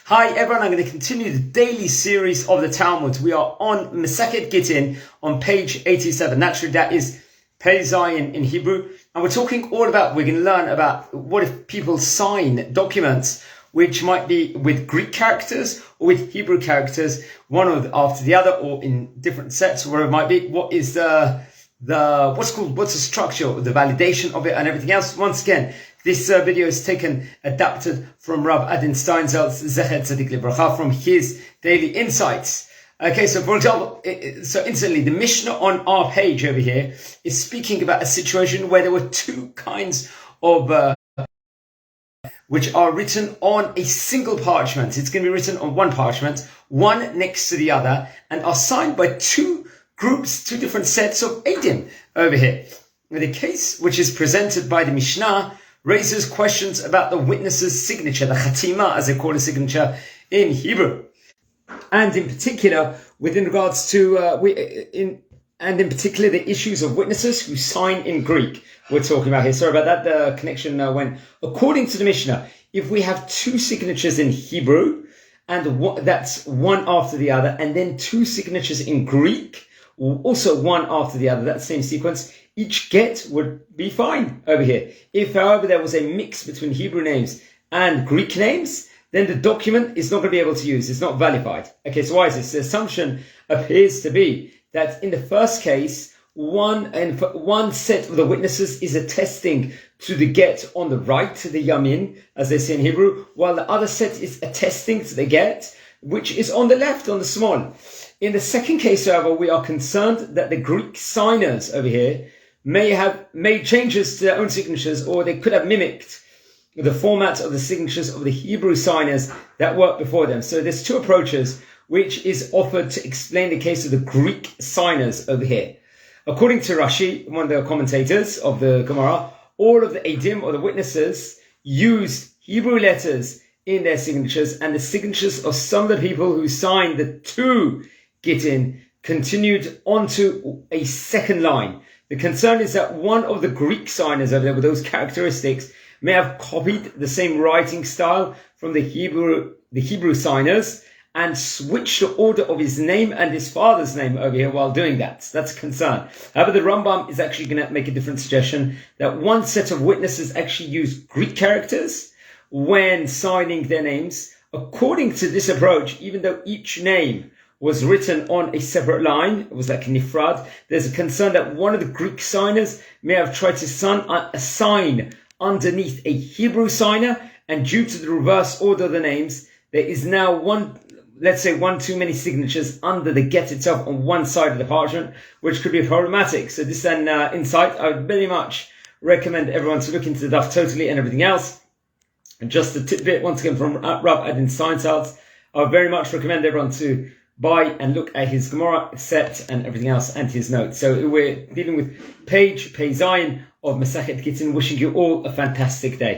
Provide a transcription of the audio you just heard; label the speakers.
Speaker 1: Hi everyone, I'm going to continue the daily series of the Talmud. We are on Masechet Gittin on page 87. Naturally, that is Pei Zayin in Hebrew. And we're going to learn about what if people sign documents which might be with Greek characters or with Hebrew characters, one after the other, or in different sets, or whatever it might be. What is what's the structure, the validation of it, and everything else. Once again, this video is adapted from Rav Adin Steinsaltz, Zecher Tzadik Livracha, from his daily insights. Okay, so for example, instantly, the Mishnah on our page over here is speaking about a situation where there were two kinds of which are written on a single parchment. It's going to be written on one parchment, one next to the other, and are signed by two groups, two different sets of Eidim over here. The case which is presented by the Mishnah raises questions about the witness's signature, the Chatima, as they call a signature in Hebrew. And in particular, within regards to, the issues of witnesses who sign in Greek, we're talking about here. Sorry about that, the connection went. According to the Mishnah, if we have two signatures in Hebrew, and that's one after the other, and then two signatures in Greek, also one after the other, that same sequence, each get would be fine over here. If, however, there was a mix between Hebrew names and Greek names, then the document is not going to be able to use. It's not validated. Okay, so why is this? The assumption appears to be that in the first case, one set of the witnesses is attesting to the get on the right, to the yamin, as they say in Hebrew, while the other set is attesting to the get, which is on the left, on the small. In the second case, however, we are concerned that the Greek signers over here may have made changes to their own signatures, or they could have mimicked the format of the signatures of the Hebrew signers that worked before them. So there's two approaches which is offered to explain the case of the Greek signers over here. According to Rashi, one of the commentators of the Gemara, all of the Eidim, or the witnesses, used Hebrew letters in their signatures, and the signatures of some of the people who signed the two Gittin continued onto a second line. The concern is that one of the Greek signers over there with those characteristics may have copied the same writing style from the Hebrew signers and switched the order of his name and his father's name over here while doing that. That's a concern. However, the Rambam is actually going to make a different suggestion, that one set of witnesses actually used Greek characters when signing their names. According to this approach, even though each name was written on a separate line, it was like a nifrad, there's a concern that one of the Greek signers may have tried to sign underneath a Hebrew signer, and due to the reverse order of the names, there is now one too many signatures under the get itself on one side of the parchment, which could be problematic. So this is an insight I would very much recommend everyone to look into the Daf totally and everything else. And just a tidbit, once again, from Rav Adin Steinsaltz, I would very much recommend everyone to buy and look at his Gemara set and everything else and his notes. So we're dealing with page Pei Zayin of Masechet Gittin. Wishing you all a fantastic day.